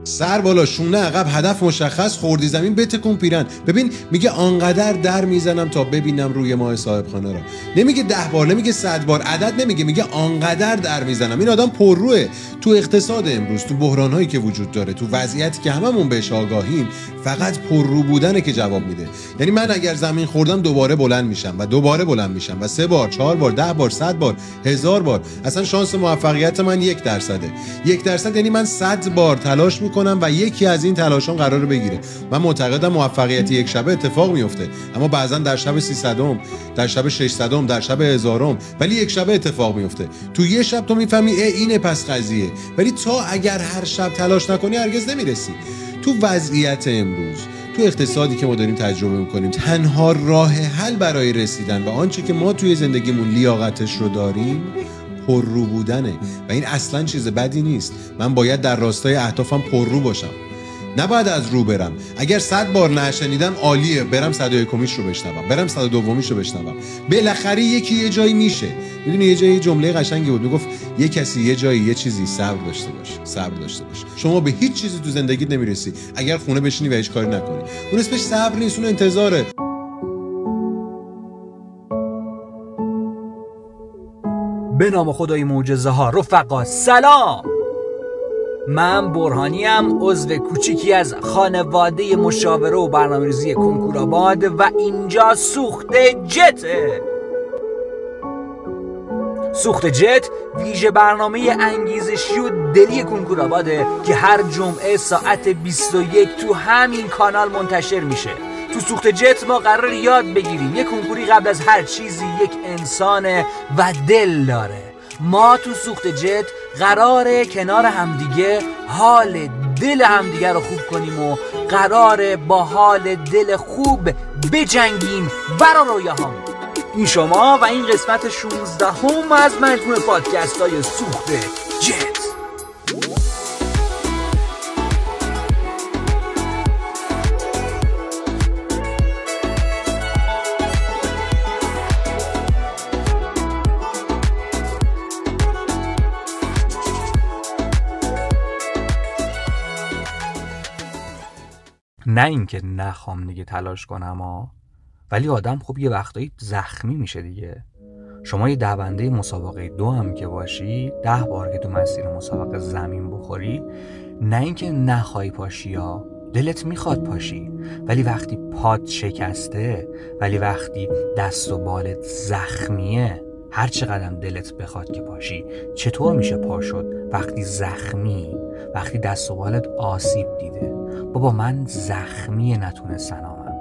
سر بالا، شونه عقب، هدف مشخص، خوردی زمین بتکون پیرن. ببین میگه آنقدر در میزنم تا ببینم روی ماه صاحب خانه را. نمیگه 10 بار، نمیگه 100 بار، عدد نمیگه، میگه آنقدر در میزنم. این آدم پرروه. تو اقتصاد امروز، تو بحرانایی که وجود داره، تو وضعیتی که هممون بهش آگاهیم، فقط پررو بودنه که جواب میده. یعنی من اگر زمین خوردم دوباره بلند میشم و دوباره بلند میشم و 3 بار، 4 بار، 10 بار، 100 بار، 1000 بار. اصلا شانس موفقیت من 1%. 1% یعنی من 100 بار تلاش میکنم و یکی از این تلاشام قراره بگیره. من معتقدم موفقیت یک شبه اتفاق میفته، اما بعضا در شب 300م، در شب 600م، در شب 1000م، ولی یک شبه اتفاق میفته. تو یه شب تو میفهمی اینه پس قضیه. ولی تا اگر هر شب تلاش نکنی هرگز نمیرسی. تو وضعیت امروز، تو اقتصادی که ما داریم تجربه میکنیم، تنها راه حل برای رسیدن به آنچه که ما توی زندگیمون لیاقتش رو داریم پررو بودنه. و این اصلا چیز بدی نیست. من باید در راستای اهدافم پررو باشم، نباید از رو برم. اگر 100 بار نشنیدم عالیه، برم 101میش رو بشنوم، برم 102میش رو بشنوم. بالاخره یکی یه جایی میشه. میدونی یه جایی جمله قشنگی بود، میگفت یه کسی یه جایی یه چیزی صبر داشته باش، صبر داشته باش. شما به هیچ چیزی تو زندگیت نمیرسی اگر خونه بشینی و هیچ کاری نکنی. اون اسمش صبر نیست، اون انتظاره. به نام خدای معجزه ها. رفقا سلام، من برهانیم، عضو کوچیکی از خانواده مشاوره و برنامه‌ریزی کنکور آباد و اینجا سوخت جته. سوخت جت ویژه برنامه انگیزشی و دلی کنکور آباده که هر جمعه ساعت 21 تو همین کانال منتشر میشه. تو سوخت جت ما قرار یاد بگیریم یک کنکوری قبل از هر چیزی یک انسانه و دل داره. ما تو سوخت جت قراره کنار همدیگه حال دل همدیگه رو خوب کنیم و قراره با حال دل خوب بجنگیم برای رویاهامون. این شما و این قسمت 16 از مجموعه پادکست های سوخت جت. نه اینکه نخوام دیگه تلاش کنم ولی آدم خب یه وقتایی زخمی میشه دیگه. شما یه دونده مسابقه 2 هم که باشی، 10 بار که تو مسیر مسابقه زمین بخوری، نه اینکه نخوای پاشی یا دلت میخواد پاشی، ولی وقتی پات شکسته، ولی وقتی دست و بالت زخمیه، هر چقدر دلت بخواد که پاشی، چطور میشه پا شد وقتی زخمی، وقتی دست و بالت آسیب دیده؟ بابا من زخمی نتونستم آمم،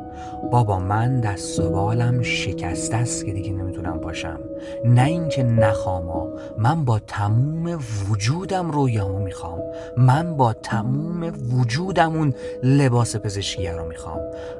بابا من دست و بالم شکسته است که دیگه نمیتونم پاشم. نه اینکه نخوام، من با تموم وجودم رویامو میخوام، من با تموم وجودم اون لباس پزشکی رو میخوام،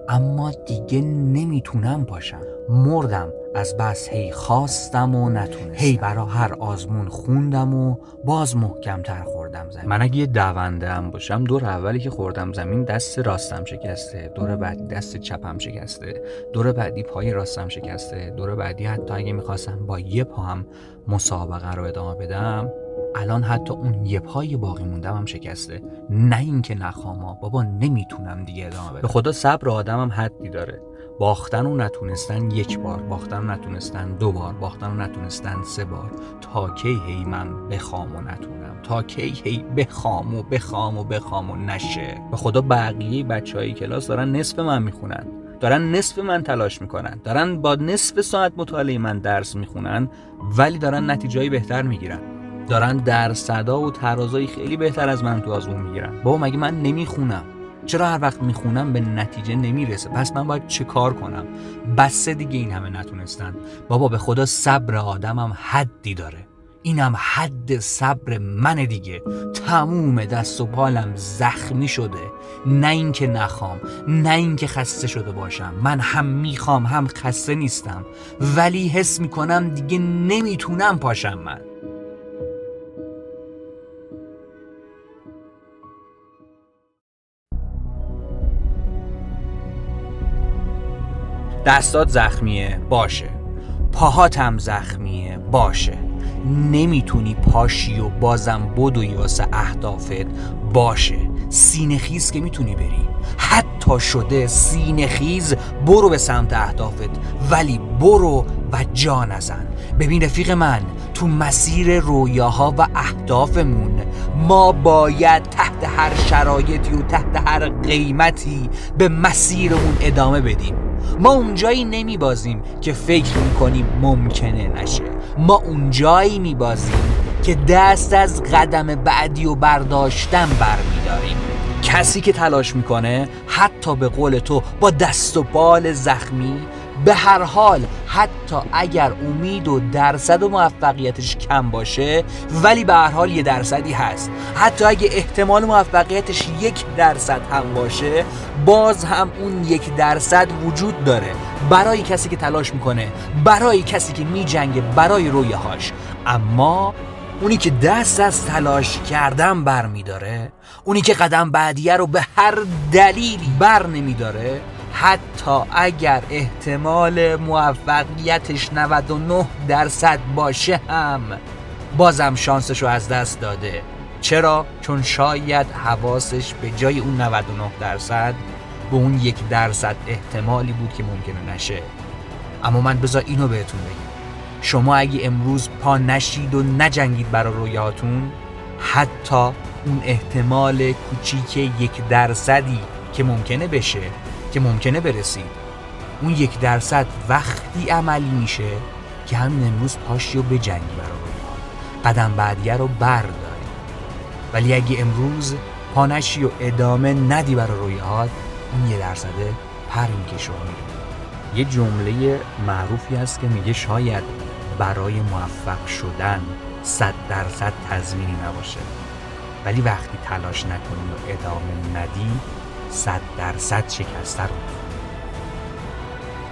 اما دیگه نمیتونم پاشم. مردم از بس هی خواستم و نتونستم، هی برا هر آزمون خوندم و باز محکم‌تر خوردم زمین. من اگه یه دونده هم باشم، دور اولی که خوردم زمین دست راستم شکسته، دور بعدی دست چپم شکسته، دور بعدی پای راستم شکسته، دور بعدی حتی اگه میخواستم با یه پا هم مسابقه رو ادامه بدم، الان حتی اون یه پای باقی موندم هم شکسته. نه اینکه نخوام، بابا نمیتونم دیگه ادامه بدم. به خدا صبر آدمم حدی داره. باختن و نتونستن 1 بار، باختن و نتونستن 2 بار، باختن و نتونستن 3 بار. تا کی هی من بخوام و نتونم؟ تا کی هی بخوام و نشه؟ به خدا بقیه بچهای کلاس دارن نصف من میخونن، دارن نصف من تلاش میکنن، دارن با نصف ساعت مطالعه من درس میخونن، ولی دارن نتیجه‌ای بهتر میگیرن، دارن درصدا و ترازایی خیلی بهتر از من تو آزمون میگیرن. بابا مگه من نمیخونم؟ چرا هر وقت میخونم به نتیجه نمیرسه؟ پس من باید چه کار کنم؟ بسه دیگه این همه نتونستن. بابا به خدا صبر آدمم حدی داره، اینم حد صبر من دیگه. تموم دست و بالم زخمی شده. نه اینکه نخوام، نه اینکه خسته شده باشم، من هم میخوام هم خسته نیستم، ولی حس میکنم دیگه نمیتونم پاشم. من دستات زخمیه، باشه. پاهات هم زخمیه، باشه. نمیتونی پاشی و بازم بدوی واسه اهدافت باشه. سینه خیز که میتونی بری، حتی شده سینه خیز برو به سمت اهدافت، ولی برو و جا نزن. ببین رفیق من، تو مسیر رویاها و اهدافمون ما باید تحت هر شرایطی و تحت هر قیمتی به مسیرمون ادامه بدیم. ما اونجایی نمیبازیم که فکر میکنیم ممکنه نشه، ما اونجایی میبازیم که دست از قدم بعدی و برداشتن برمیداریم. کسی که تلاش میکنه حتی به قول تو با دست و بال زخمی، به هر حال حتی اگر امید و درصد و موفقیتش کم باشه، ولی به هر حال 1% هست. حتی اگه احتمال موفقیتش 1% هم باشه، باز هم اون 1% وجود داره برای کسی که تلاش میکنه، برای کسی که میجنگه برای رویاهاش. اما اونی که دست از تلاش کردن بر میداره، اونی که قدم بعدیه رو به هر دلیلی بر نمیداره، حتی اگر احتمال موفقیتش 99% باشه هم، بازم شانسش رو از دست داده. چرا؟ چون شاید حواسش به جای اون 99% به اون 1% احتمالی بود که ممکنه نشه. اما من بذار اینو بهتون بگم، شما اگه امروز پا نشید و نجنگید برای رویاتون، حتی اون احتمال کوچیک 1% که ممکنه بشه، که ممکنه برسید، اون 1% وقتی عملی میشه که همین امروز پاشی و بجنگی برای رویات، قدم بعدیه رو برداری. ولی اگه امروز پا نشی و ادامه ندی برای رویات، اون 1% پر میکشه و میره. یه جمله معروفی هست که میگه شاید برای موفق شدن 100% تضمینی نباشه، ولی وقتی تلاش نکنی و ادامه ندی 100% شکسته رو.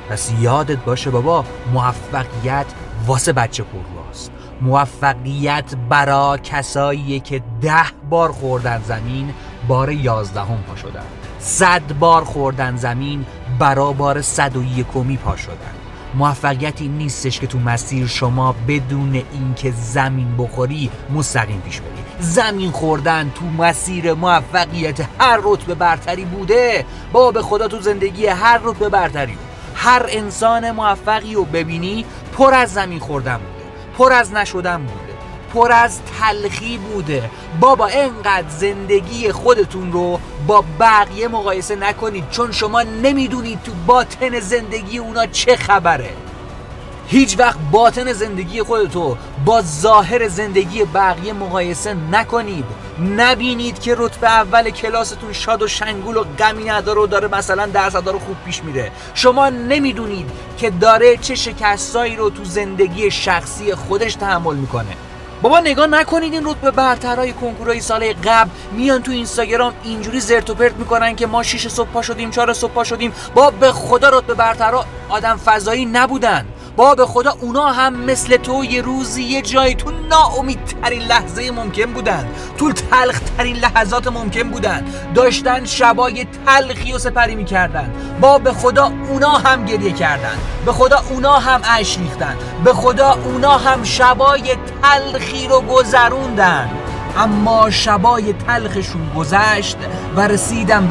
پس یادت باشه بابا، موفقیت واسه بچه پرروست. موفقیت برا کساییه که 10 بار خوردن زمین بار 11م پا شدن، 100 بار خوردن زمین برا بار 101می پا شدن. موفقیتی نیستش که تو مسیر شما بدون اینکه زمین بخوری مستقیم پیش بری. زمین خوردن تو مسیر موفقیت هر رتبه برتری بوده. بابا به خدا تو زندگی هر رتبه برتری، هر انسان موفقی رو ببینی پر از زمین خوردن بوده، پر از نشدن بوده، پر از تلخی بوده. بابا انقدر زندگی خودتون رو با بقیه مقایسه نکنید، چون شما نمیدونید تو باطن زندگی اونا چه خبره. هیچ وقت باطن زندگی خودتو با ظاهر زندگی بقیه مقایسه نکنید. نبینید که رتبه اول کلاستون شاد و شنگول و غمی نداره و داره مثلا درصدا رو خوب پیش میره. شما نمیدونید که داره چه شکستایی رو تو زندگی شخصی خودش تحمل میکنه. بابا نگاه نکنید این رتبه برترای کنکورای سال قبل میان تو اینستاگرام اینجوری زرت و پرت میکنن که ما 6 صبح پا شدیم، 4 صبح پا شدیم. بابا به خدا رتبه برترا آدم فضایی نبودن. بابا به خدا اونا هم مثل تو یه روزی یه جایی تو ناامیدترین لحظه ممکن بودن، تو تلخترین لحظات ممکن بودن، داشتن شبای تلخی و سپری میکردن. بابا به خدا اونا هم گریه کردن، به خدا اونا هم اشک ریختن، به خدا اونا هم شبای تلخی رو گذروندن. اما شبای تلخشون گذشت و رسیدن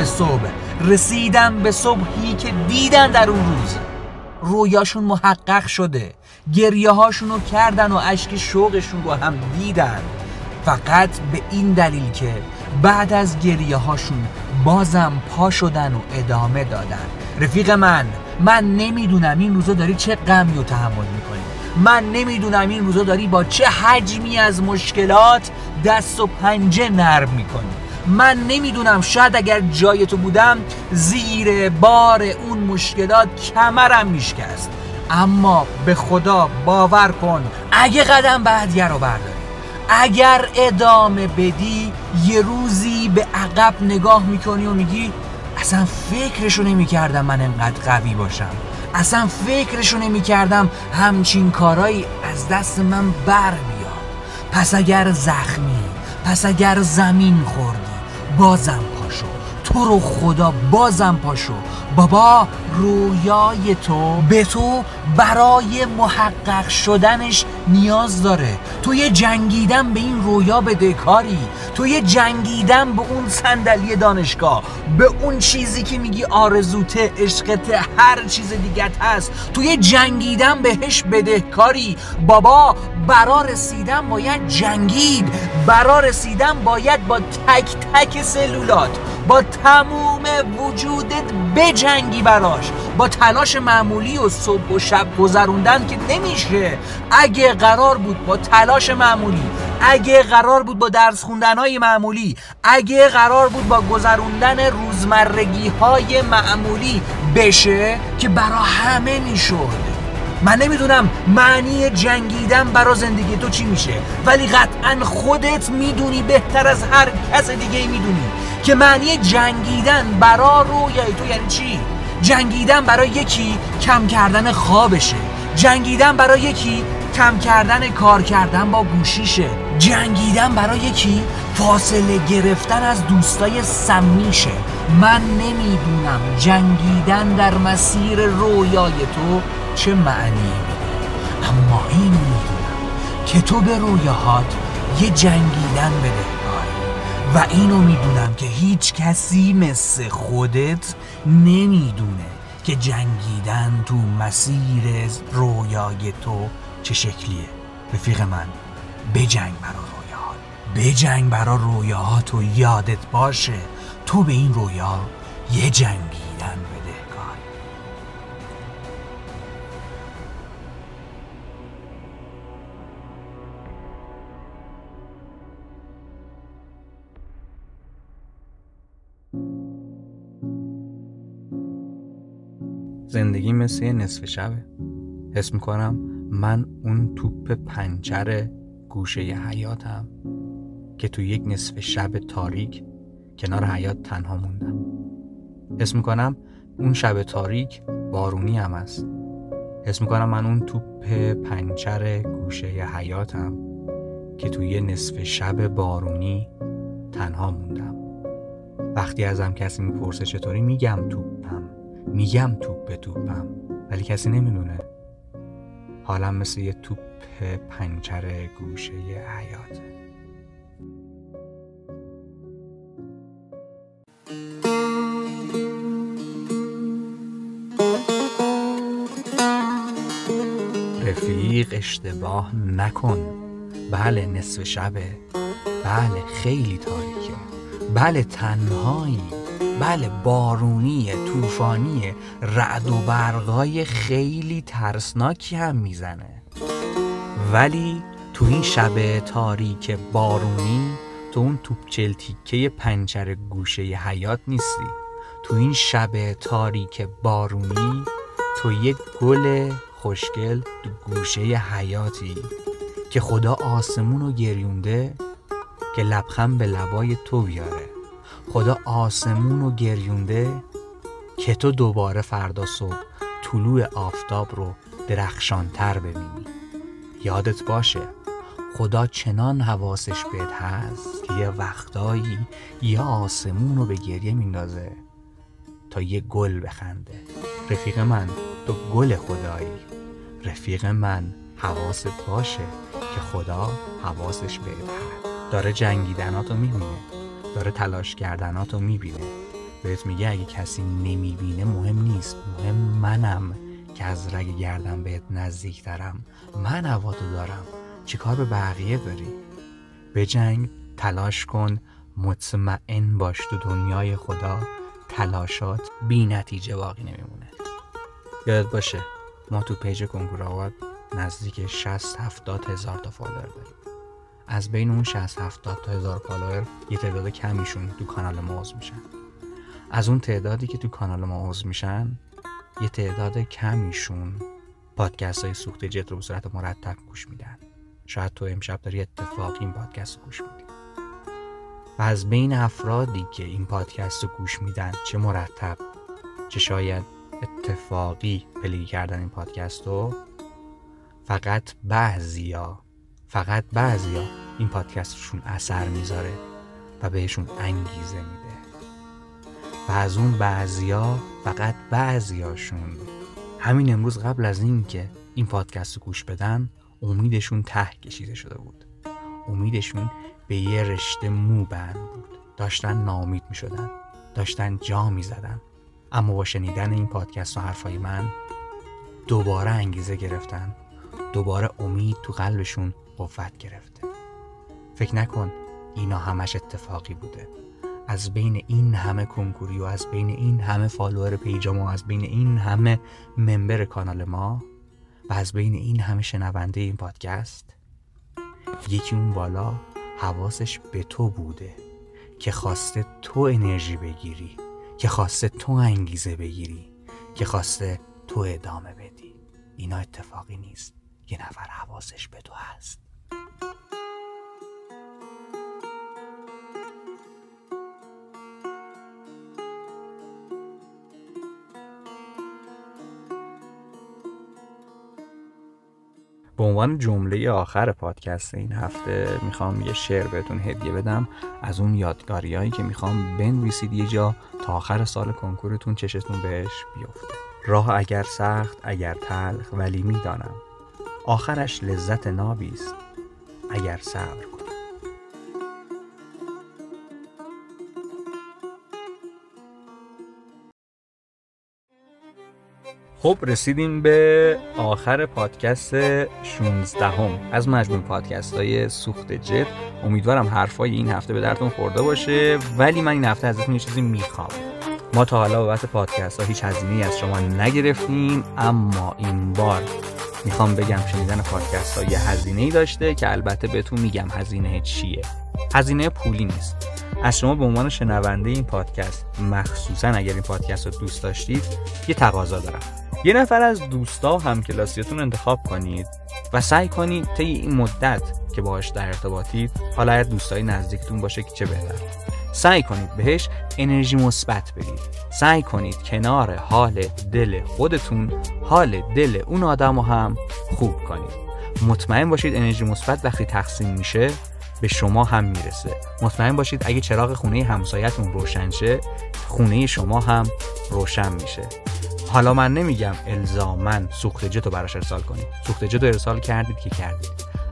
به صبحی که دیدن در اون روز رویاشون محقق شده، گریه هاشون رو کردن و اشک شوقشون رو هم دیدن، فقط به این دلیل که بعد از گریه هاشون بازم پا شدن و ادامه دادن. رفیق من نمیدونم این روزا داری چه غمی رو تحمل میکنی، من نمیدونم این روزا داری با چه حجمی از مشکلات دست و پنجه نرم میکنی، من نمیدونم شاید اگر جای تو بودم زیر بار اون مشکلات کمرم میشکست. اما به خدا باور کن، اگه قدم بعدیه رو برداری، اگر ادامه بدی، یه روزی به عقب نگاه میکنی و میگی اصلا فکرشو نمیکردم من انقدر قوی باشم، اصلا فکرشو نمیکردم همچین کارایی از دست من بر بیاد. پس اگر زخمی، پس اگر زمین خوردی، بازم پاشو، تو رو خدا بازم پاشو، بابا رویای تو به تو برای محقق شدنش نیاز داره. تو یه جنگیدن به این رویا بدهکاری، تو یه جنگیدن به اون صندلی دانشگاه، به اون چیزی که میگی آرزوته، عشقته، هر چیز دیگت هست، تو یه جنگیدن بهش بدهکاری. بابا برا رسیدن باید جنگید، برا رسیدن باید با تک تک سلولات، با تموم وجودت بجنگی براش. با تلاش معمولی و صبح و شب گذروندن که نمیشه. اگه قرار بود با تلاش معمولی، اگه قرار بود با درس خوندنهای معمولی، اگه قرار بود با گذروندن روزمرگی‌های معمولی بشه که برا همه میشد. من نمیدونم معنی جنگیدن برا زندگی تو چی میشه، ولی قطعا خودت میدونی بهتر از هر کس دیگه میدونی که معنی جنگیدن برا رویای تو یعنی چی. جنگیدن برای یکی کم کردن خوابشه، جنگیدن برای یکی کم کردن کار کردن با گوشیشه، جنگیدن برای یکی فاصله گرفتن از دوستای سمیشه. من نمیدونم جنگیدن در مسیر رویای تو چه معنی میده، اما این میدونم که تو به رویاهات یه جنگیدن بدهکاری و اینو میدونم که هیچ کسی مثل خودت نمیدونه که جنگیدن تو مسیر رویای تو چه شکلیه. رفیق من، بجنگ برا رویاهات، بجنگ برا رویاهات و یادت باشه تو به این رویا یه جنگیدن بدهکاری. زندگی مثل یه نصف شبه. حس میکنم من اون توپ پنچر گوشه ی حیاتم که تو یک نصف شب تاریک کنار حیات تنها موندم. حس میکنم اون شب تاریک بارونی هم است. حس میکنم من اون توپ پنچر گوشه ی حیاتم که تو یه نصف شب بارونی تنها موندم. وقتی ازم کسی میپرسه چطوری، میگم توپم، ولی کسی نمیدونه حالم مثل یه توپ پنچر گوشه ی حیاته. رفیق اشتباه نکن. بله نصف شبه، بله خیلی تاریکه، بله تنهایی، بله بارونیه، طوفانیه، رعد و برقای خیلی ترسناکی هم میزنه. ولی تو این شب تاریک بارونی تو اون توپچل تیکه پنچر گوشه ی حیات نیستی. تو این شب تاریک بارونی تو یک گل خوشگل تو گوشه ی حیاتی که خدا آسمونو گریونده که لبخند به لبای تو بیاره. خدا آسمونو گریونده که تو دوباره فردا صبح طلوع آفتاب رو درخشانتر ببینی. یادت باشه خدا چنان حواسش بهت هست که یه وقتایی یه آسمونو به گریه میندازه تا یه گل بخنده. رفیق من، تو گل خدایی. رفیق من، حواست باشه که خدا حواسش بهت هست. داره جنگیدناتو میبینه، داره تلاش کردناتو میبینه. بهت میگه اگه کسی نمیبینه مهم نیست، مهم منم که از رگ گردن بهت نزدیک ترم. من هواتو دارم، چی کار به بقیه داری؟ بجنگ، تلاش کن، مطمئن باش تو دنیای خدا تلاشات بی نتیجه باقی نمیمونه. یادت باشه ما تو پیج کنکور آواد نزدیک 60-70 هزار تا فالوور داریم. از بین اون 60-70 تا هزار فالوور یه تعداد کمیشون تو کانال ما عضو میشن. از اون تعدادی که تو کانال ما عضو میشن یه تعداد کمیشون پادکست های سوخت جت رو به صورت مرتب گوش میدن. شاید تو امشب داری اتفاقی این پادکست رو گوش میدی. و از بین افرادی که این پادکست رو گوش میدن، چه مرتب چه شاید اتفاقی پلی کردن این پادکست رو، فقط بعضیا این پادکستشون اثر میذاره و بهشون انگیزه میده. و از اون بعضیا فقط بعضیاشون همین امروز قبل از این که این پادکست رو گوش بدن امیدشون ته کشیده شده بود. امیدشون به یه رشته مو بند بود. داشتن ناامید می شدن، داشتن جا می زدن. اما با شنیدن این پادکست و حرفای من دوباره انگیزه گرفتن، دوباره امید تو قلبشون قوت گرفته. فکر نکن اینا همش اتفاقی بوده. از بین این همه کنکوری و از بین این همه فالوور پیج ما، از بین این همه ممبر کانال ما و از بین این همه شنونده این پادکست، یکی اون بالا حواسش به تو بوده که خواسته تو انرژی بگیری، که خواسته تو انگیزه بگیری، که خواسته تو ادامه بدی. اینا اتفاقی نیست. یه نفر حواسش به تو هست. به عنوان جمله آخر پادکست این هفته میخوام یه شعر بهتون هدیه بدم از اون یادگاریایی که میخوام بنویسید یه جا تا آخر سال کنکورتون چشتون بهش بیفته. راه اگر سخت، اگر تلخ، ولی میدانم آخرش لذت نابیست اگر صبر کنم. خب رسیدیم به آخر پادکست 16 از مجموع پادکست های سوخت جت. امیدوارم حرفای این هفته به درتون خورده باشه، ولی من این هفته ازتون یه چیزی میخوام. ما تا حالا بابت پادکست ها هیچ هزینه‌ای از شما نگرفتیم، اما این بار میخوام بگم شنیدن پادکست ها یه هزینه‌ای داشته که البته بهتون میگم هزینه چیه. هزینه پولی نیست. از شما به عنوان شنونده این پادکست، مخصوصا اگر این پادکست رو دوست داشتید، یه تقاضا دارم. یه نفر از دوستا و همکلاسیاتون انتخاب کنید و سعی کنید طی این مدت که باهاش در ارتباطید، حالا اگه دوستای نزدیکتون باشه که چه بهتر، سعی کنید بهش انرژی مثبت بدید. سعی کنید کنار حال دل خودتون حال دل اون آدمو هم خوب کنید. مطمئن باشید انرژی مثبت وقتی تقسیم میشه به شما هم میرسه. مطمئن باشید اگه چراغ خونه همسایه‌تون روشن شه، خونه شما هم روشن میشه. حالا من نمیگم الزاماً سوخت جت رو براش ارسال کنید. سوخت جت رو ارسال کردید که کردید.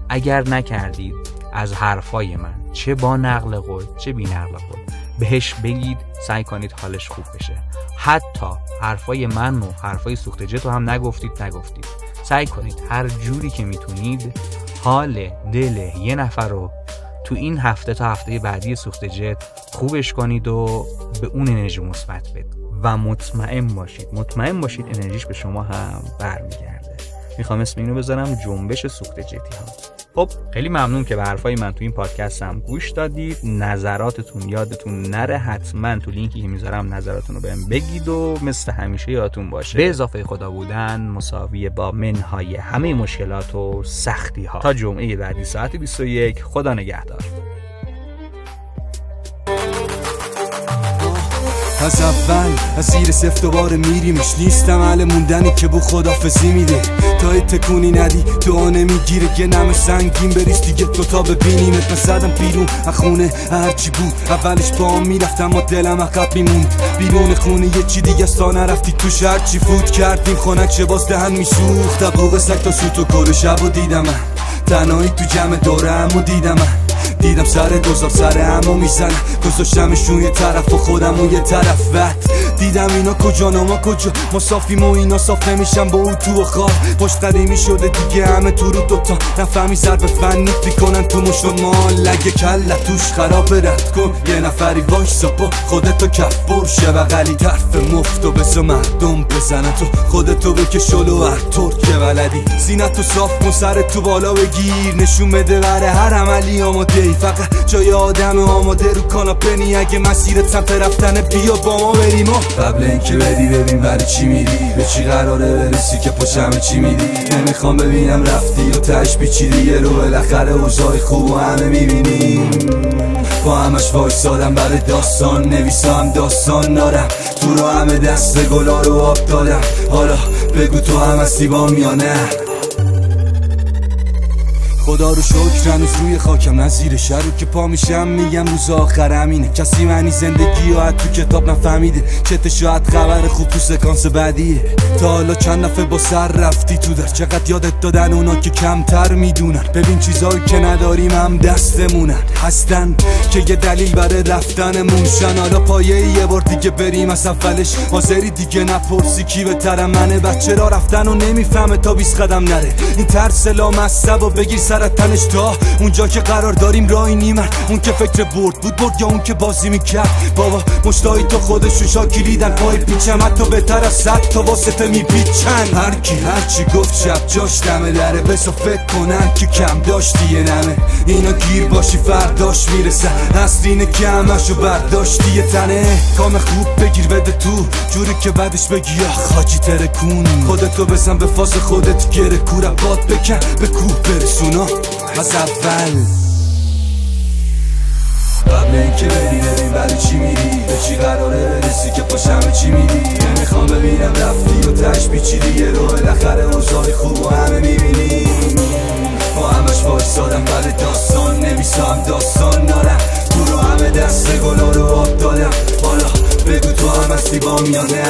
اگر نکردید، از حرفای من چه با نقل قول چه بی نقل قول بهش بگید، سعی کنید حالش خوب بشه. حتی حرفای من و حرفای سوخت جت رو هم نگفتید. سعی کنید هر جوری که میتونید حال دل یه نفر رو تو این هفته تا هفته بعدی سوخت جت خوبش کنید و به اون انرژی مثبت بدید و مطمئن باشید انرژیش به شما هم برمیگرده. میخوام اسم اینو بذارم جنبش سوخت جتی ها. خب خیلی ممنون که به حرفای من تو این پادکست هم گوش دادید. نظراتتون یادتون نره، حتما تو لینکی که میذارم نظراتتون رو بهم بگید و مثل همیشه یادتون باشه به اضافه خدا بودن مساوی با منهای همه مشکلات و سختی ها. تا جمعه بعدی ساعت 21 خدا نگهدار. از اول از زیر صفر دوباره میریمش، نیستم اهل موندنی که بو خدافزی میده. تا تکونی ندی دعا نمیگیره، یه نم سنگین بریز دیگه دوتا ببینیمت. بزدم بیرون از خونه هرچی بود، اولش با هم میرفتم و دلم عقب میموند. بیرون خونه یه چی دیگه ستا نرفتی توش، هرچی فوت کردیم خونک چه باز دهن میسوخت. دقوق سگ تا سوت و کل شب و دیدم من، تنهایی تو جمع دوره همو دیدم من. دیدم سر دوزاب سر همو میزنم، گذاشتمشون یه طرف و خودم و یه طرف. وقت دیدم اینا کجا نما کجا، ما صافیم و اینا صاف نمیشن با او تو و خواب. پشت قدیمی شده دیگه همه تو رو دوتا، نفهمی ضرب فنی میکنن تو مشت و مال. لگه کلت توش خراب رد کن، یه نفری وایسا با خودتو کف برشه بغلی طرف مفتو بسا مردم بزنن تو خودتو بکش جلو هر طور که بلدی. زینتو صاف کن سر تو بالا بگیر، نشون بده بره هر عملی آماده. فقط جای آدم آماده رو کاناپنی، اگه مسیرت سمت رفتن بیا با ما بریم. قبل اینکه بدی ببین برای چی میری، به چی قراره برسی که پشم چی میری. نمیخوام ببینم رفتی و تش پیچیدی، یه رو بالاخره اوضاع خوب و همه میبینیم. با همش وایسادم برای داستان نویسم، داستان دارم تو رو همه دست گلا رو آب دادم. حالا بگو تو هم هستی با میانه، خدا رو شکر هنوز روی خاکم نزیر شهر رو که پا میشم میگم روز آخر همینه. کسی معنی زندگی و تو کتاب نفهمیده، چت شاید خبر خوب تو سکانس بعدیه. تا حالا چند دفعه با سر رفتی تو در، چقدر یادت دادن اونا که کمتر میدونن. ببین چیزایی که نداریم هم دستمونن هستن که یه دلیل برای رفتنمون شن. حالا پایه یه بار دیگه بریم از اولش، حاضری دیگه نپرسی کی بهتره منه. بچه را رفتن و نمیفهمه تا 20 قدم نره. این ترس لامصب و بگیر سرت تنش تا اونجا که قرار داریم راهی نیمن. اون که فکر برد یا اون که بازی میکرد. بابا مشتایی تو خودشون شاکیلیدن پای پیچم، حتی بهتر از 100 تا واسطه میپیچن. هرکی هرچی گفت شب جاش دمه دره، بسا فکر کنن که کم داشتی یه نمه. اینا گیر باشی فرداش میرسن، اصلینه که همشو برداشتی یه تنه. کام خوب بگیر بده تو جوری که بعدش بگی آخ حاجی ترکون. خودتو بزن به فاز خودت گره کورم باد بکن به کوه برسونا از اول. قبل اینکه بری ببین برای چی میری، به چی قراره برسی که پاشم چی میری. نمیخوام ببینم رفتی و تش پیچیدی، یه رو بالاخره اوضاع خوب و همه میبینیم. با همش وایسادم برای داستان نمیسام داستان دارم. تو رو همه دست گلا رو آب دادم، حالا بگو تو هم هستی بام یا نه.